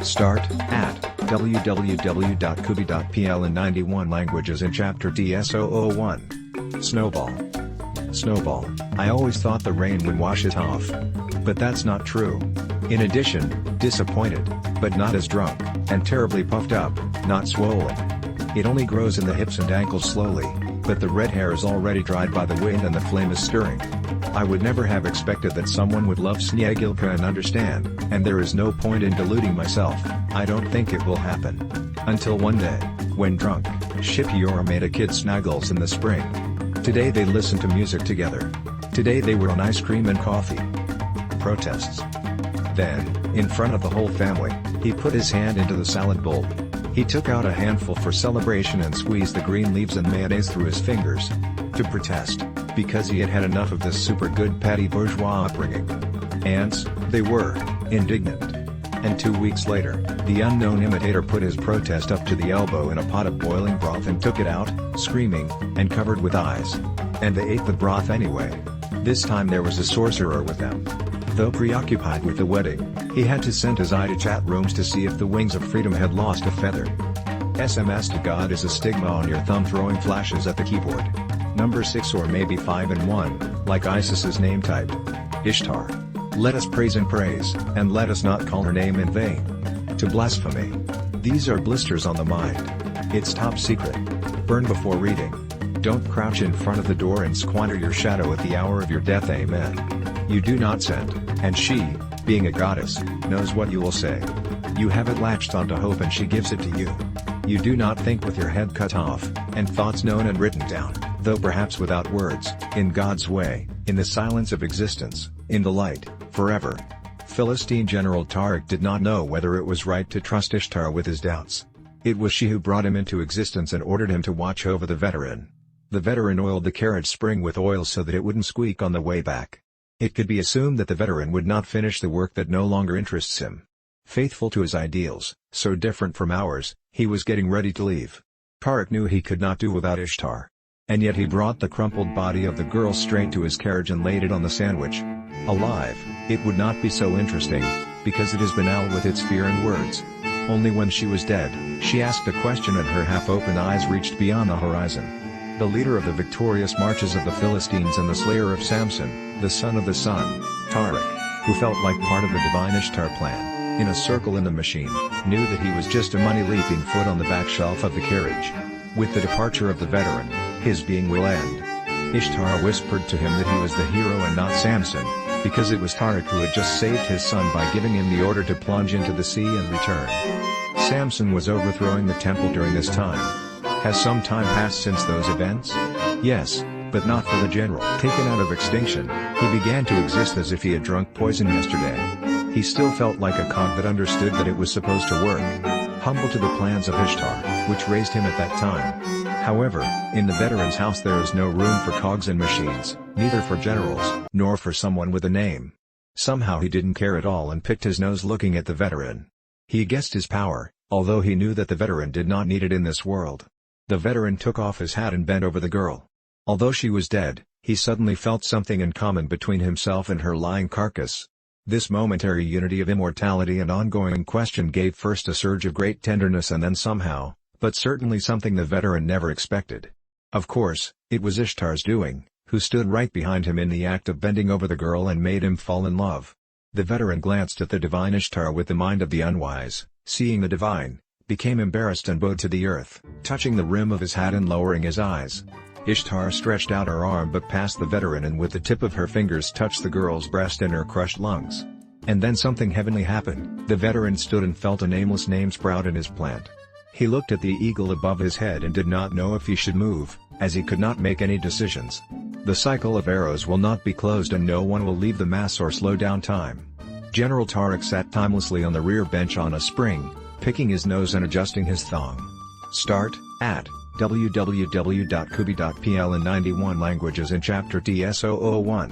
Start at www.kubi.pl in 91 languages in chapter TS001. Snowball. Snowball, I always thought the rain would wash it off. But that's not true. In addition, disappointed, but not as drunk, and terribly puffed up, not swollen. It only grows in the hips and ankles slowly, but the red hair is already dried by the wind and the flame is stirring. I would never have expected that someone would love Snegilka and understand, and there is no point in deluding myself. I don't think it will happen. Until one day, when drunk, Shipiora made a kid Snuggles in the spring. Today they listened to music together. Today they were on ice cream and coffee. Protests. Then, in front of the whole family, he put his hand into the salad bowl. He took out a handful for celebration and squeezed the green leaves and mayonnaise through his fingers. To protest, because he had had enough of this super good petty bourgeois upbringing. Ants, they were, indignant. And 2 weeks later, the unknown imitator put his protest up to the elbow in a pot of boiling broth and took it out, screaming, and covered with eyes. And they ate the broth anyway. This time there was a sorcerer with them. Though preoccupied with the wedding, he had to send his eye to chat rooms to see if the wings of freedom had lost a feather. SMS to God is a stigma on your thumb throwing flashes at the keyboard. Number 6 or maybe 5 and 1, like ISIS's name typed. Ishtar. Let us praise, and let us not call her name in vain. To blasphemy. These are blisters on the mind. It's top secret. Burn before reading. Don't crouch in front of the door and squander your shadow at the hour of your death, amen. You do not send, and she, being a goddess, knows what you will say. You have it latched onto hope and she gives it to you. You do not think with your head cut off, and thoughts known and written down, though perhaps without words, in God's way, in the silence of existence, in the light, forever. Philistine General Tariq did not know whether it was right to trust Ishtar with his doubts. It was she who brought him into existence and ordered him to watch over the veteran. The veteran oiled the carriage spring with oil so that it wouldn't squeak on the way back. It could be assumed that the veteran would not finish the work that no longer interests him. Faithful to his ideals, so different from ours, he was getting ready to leave. Tariq knew he could not do without Ishtar. And yet he brought the crumpled body of the girl straight to his carriage and laid it on the sandwich. Alive, it would not be so interesting, because it is banal with its fear and words. Only when she was dead, she asked a question and her half-open eyes reached beyond the horizon. The leader of the victorious marches of the Philistines and the slayer of Samson, the son of the sun, Tariq, who felt like part of the divine Ishtar plan, in a circle in the machine, knew that he was just a money-leaping foot on the back shelf of the carriage. With the departure of the veteran, his being will end. Ishtar whispered to him that he was the hero and not Samson, because it was Tariq who had just saved his son by giving him the order to plunge into the sea and return. Samson was overthrowing the temple during this time. Has some time passed since those events? Yes, but not for the general. Taken out of extinction, he began to exist as if he had drunk poison yesterday. He still felt like a cog that understood that it was supposed to work. Humble to the plans of Ishtar, which raised him at that time. However, in the veteran's house there is no room for cogs and machines, neither for generals, nor for someone with a name. Somehow he didn't care at all and picked his nose looking at the veteran. He guessed his power, although he knew that the veteran did not need it in this world. The veteran took off his hat and bent over the girl. Although she was dead, he suddenly felt something in common between himself and her lying carcass. This momentary unity of immortality and ongoing question gave first a surge of great tenderness and then somehow, but certainly something the veteran never expected. Of course, it was Ishtar's doing, who stood right behind him in the act of bending over the girl and made him fall in love. The veteran glanced at the divine Ishtar with the mind of the unwise, seeing the divine, became embarrassed and bowed to the earth, touching the rim of his hat and lowering his eyes. Ishtar stretched out her arm but passed the veteran and with the tip of her fingers touched the girl's breast and her crushed lungs. And then something heavenly happened. The veteran stood and felt a nameless name sprout in his plant. He looked at the eagle above his head and did not know if he should move, as he could not make any decisions. The cycle of arrows will not be closed and no one will leave the mass or slow down time. General Tariq sat timelessly on the rear bench on a spring, picking his nose and adjusting his thong. Start at www.kubi.pl in 91 languages in chapter TS001.